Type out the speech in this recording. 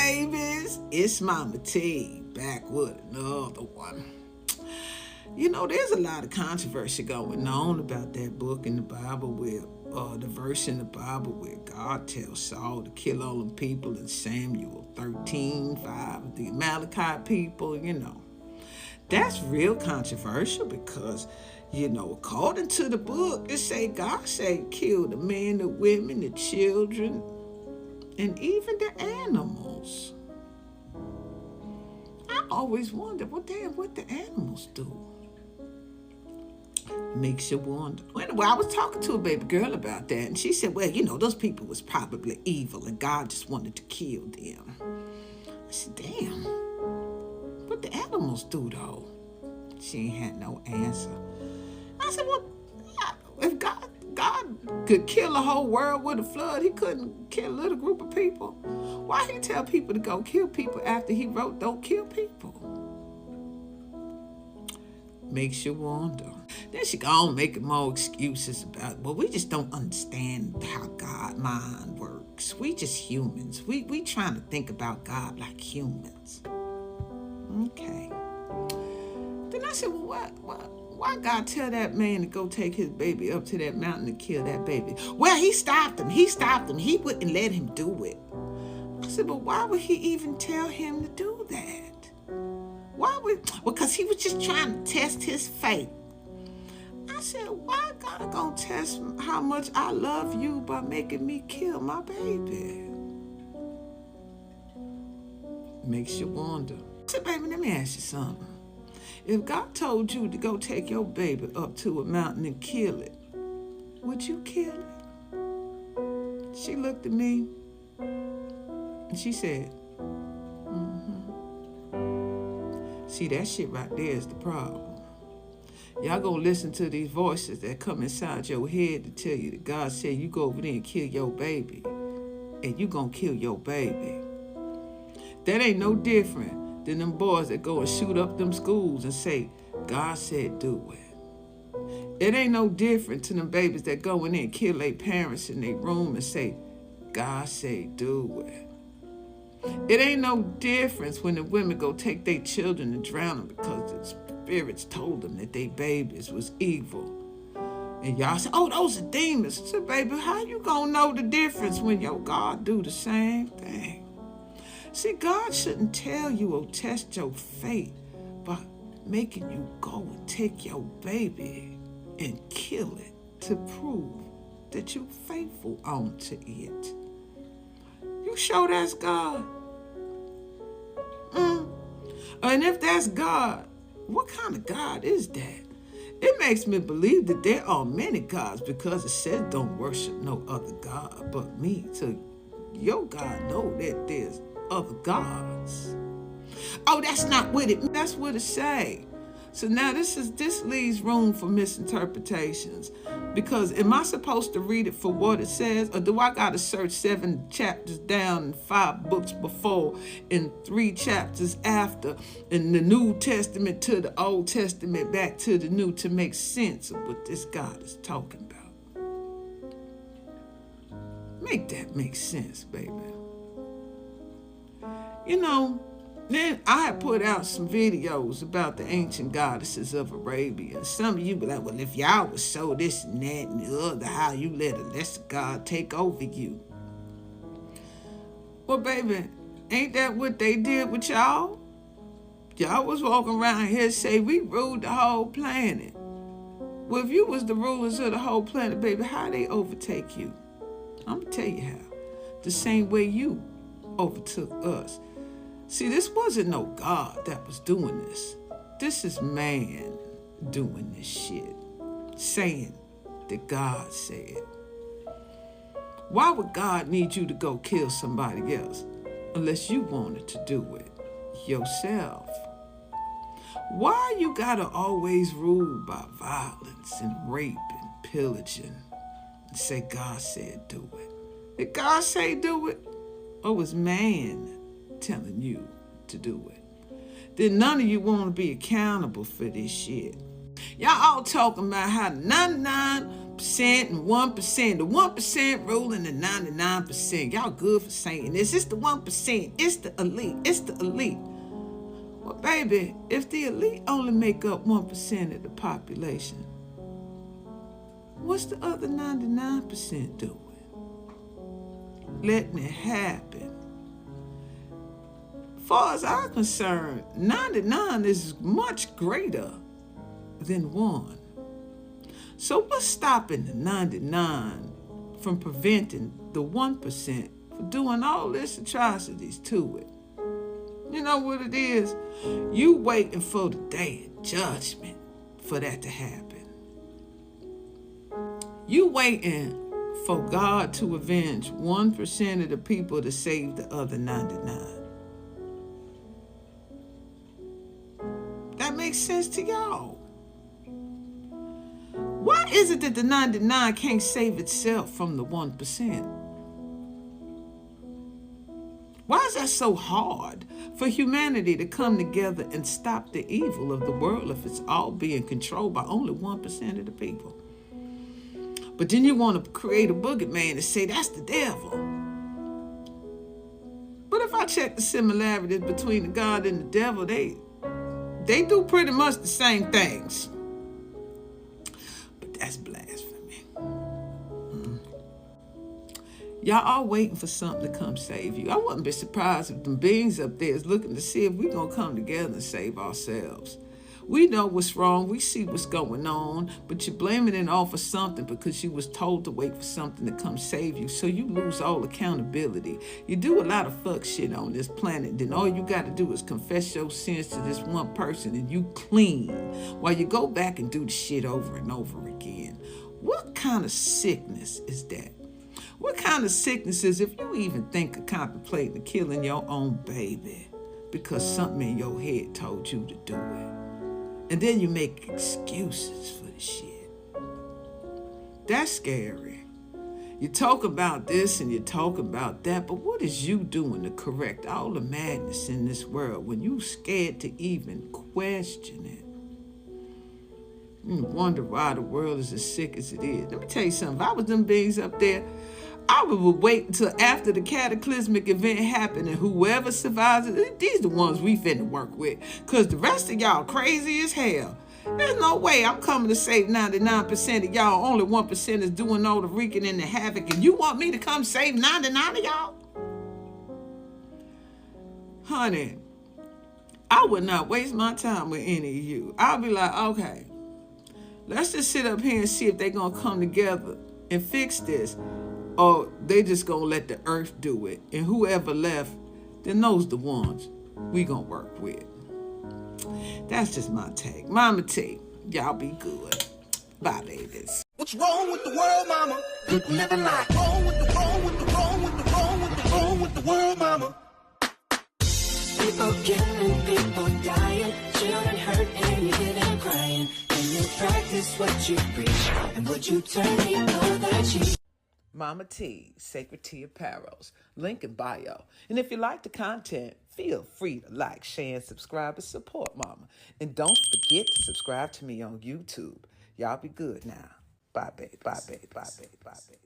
babies? It's Mama T back with another one. You know, there's a lot of controversy going on about that book in the Bible where the verse in the Bible where God tells Saul to kill all them people in Samuel 13:5, the Amalekite people, That's real controversial because, according to the book, it say God say kill the men, the women, the children, and even the animals. I always wonder, what the animals do? Makes you wonder. Anyway, I was talking to a baby girl about that, and she said, well, those people was probably evil, and God just wanted to kill them. I said, damn, what the animals do, though? She ain't had no answer. I said, well, if God could kill the whole world with a flood, he couldn't kill a little group of people. Why he tell people to go kill people after he wrote don't kill people? Makes you wonder. Then she go on making more excuses about, well, we just don't understand how God mind works. We just humans. We trying to think about God like humans. Okay. Then I said, well, why God tell that man to go take his baby up to that mountain to kill that baby? Well, he stopped him. He wouldn't let him do it. I said, but why would he even tell him to do that? Because he was just trying to test his faith. I said, why God gonna test how much I love you by making me kill my baby? Makes you wonder. I said, baby, let me ask you something. If God told you to go take your baby up to a mountain and kill it, would you kill it? She looked at me and she said, See, that shit right there is the problem. Y'all gonna listen to these voices that come inside your head to tell you that God said you go over there and kill your baby, and you gonna kill your baby. That ain't no different than them boys that go and shoot up them schools and say, God said do it. It ain't no different to them babies that go in there and kill their parents in their room and say, God said do it. It ain't no difference when the women go take their children and drown them because the spirits told them that their babies was evil. And y'all say, oh, those are demons. I said, baby, how you gonna know the difference when your God do the same thing? See, God shouldn't tell you or test your faith by making you go and take your baby and kill it to prove that you're faithful unto it. You sure that's God? And if that's God, what kind of God is that? It makes me believe that there are many gods because it says don't worship no other God but me. So your God know that there's other gods. Oh, that's not what it. That's what it say. So now this leaves room for misinterpretations, because am I supposed to read it for what it says, or do I got to search 7 chapters down and 5 books before and 3 chapters after, in the New Testament to the Old Testament back to the New to make sense of what this God is talking about? Make that make sense, baby. Then I had put out some videos about the ancient goddesses of Arabia. And some of you be like, well, if y'all was so this and that and the other, how you let a lesser God take over you? Well, baby, ain't that what they did with y'all? Y'all was walking around here say we ruled the whole planet. Well, if you was the rulers of the whole planet, baby, how they overtake you? I'm going to tell you how. The same way you overtook us. See, this wasn't no God that was doing this. This is man doing this shit, saying that God said. Why would God need you to go kill somebody else unless you wanted to do it yourself? Why you gotta always rule by violence and rape and pillaging and say God said do it? Did God say do it, or was man telling you to do it? Then none of you want to be accountable for this shit. Y'all all talking about how 99 and 1%. The 1% ruling the 99%. Y'all good for saying this. It's the 1%. It's the elite. It's the elite. Well, baby, if the elite only make up 1% of the population, what's the other 99% doing? Letting it happen. Far as I'm concerned, 99 is much greater than 1. So what's stopping the 99 from preventing the 1% from doing all this atrocities to it? You know what it is? You waiting for the day of judgment for that to happen. You waiting for God to avenge 1% of the people to save the other 99. That makes sense to y'all. Why is it that the 99 can't save itself from the 1%? Why is that so hard for humanity to come together and stop the evil of the world if it's all being controlled by only 1% of the people? But then you want to create a boogeyman and say that's the devil. But if I check the similarities between the God and the devil, they do pretty much the same things. But that's blasphemy. Y'all all waiting for something to come save you. I wouldn't be surprised if them beings up there is looking to see if we're going to come together and save ourselves. We know what's wrong. We see what's going on. But you're blaming it all for something because you was told to wait for something to come save you. So you lose all accountability. You do a lot of fuck shit on this planet. Then all you got to do is confess your sins to this one person and you clean. While you go back and do the shit over and over again. What kind of sickness is that? What kind of sickness is if you even think of contemplating killing your own baby because something in your head told you to do it? And then you make excuses for the shit. That's scary. You talk about this and you talk about that, but what is you doing to correct all the madness in this world when you scared to even question it? You wonder why the world is as sick as it is. Let me tell you something. If I was them beings up there, I would wait until after the cataclysmic event happened and whoever survives it, these the ones we finna work with. Because the rest of y'all crazy as hell. There's no way I'm coming to save 99% of y'all. Only 1% is doing all the wreaking and the havoc. And you want me to come save 99 of y'all? Honey, I would not waste my time with any of you. I'll be like, okay, let's just sit up here and see if they're going to come together and fix this. Or they just gonna let the earth do it. And whoever left, then those the ones we gonna work with. That's just my take. Mama T, y'all be good. Bye, babies. What's wrong with the world, mama? People living like wrong with the wrong with the wrong with the wrong with the wrong with the world, mama. People killing, people dying, children hurt and you hear them crying. And you practice what you preach, and would you turn people that you... Mama T, Sacred Tea Apparels, link in bio. And if you like the content, feel free to like, share, and subscribe and support Mama. And don't forget to subscribe to me on YouTube. Y'all be good now. Bye, babe. Bye, babe. Bye, babe. Bye, babe.